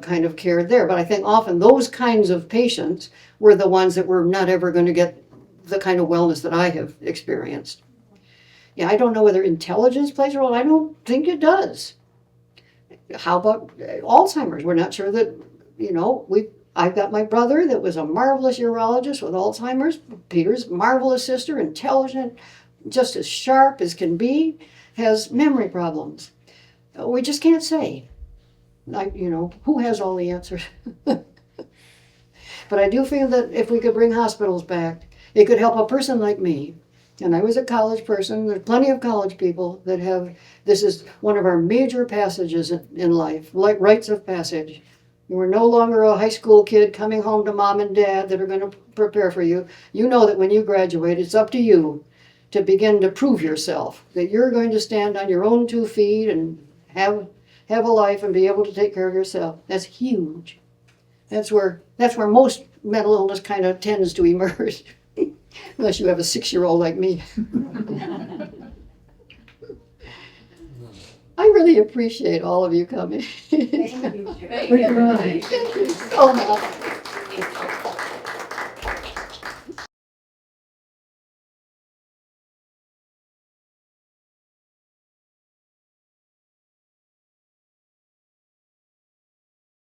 kind of cared there. But I think often those kinds of patients were the ones that were not ever going to get the kind of wellness that I have experienced. Yeah, I don't know whether intelligence plays a role. I don't think it does. How about Alzheimer's? We're not sure that, I've got my brother that was a marvelous urologist with Alzheimer's. Peter's marvelous sister, intelligent, just as sharp as can be, has memory problems. We just can't say. Who has all the answers? But I do feel that if we could bring hospitals back, it could help a person like me. And I was a college person. There's plenty of college people that have, this is one of our major passages in life, like rites of passage. You are no longer a high school kid coming home to mom and dad that are going to prepare for you. You know that when you graduate, it's up to you to begin to prove yourself, that you're going to stand on your own 2 feet and have a life and be able to take care of yourself. That's huge. That's where most mental illness kind of tends to emerge, unless you have a 6-year-old like me. I really appreciate all of you coming. Thank you. Thank you so much.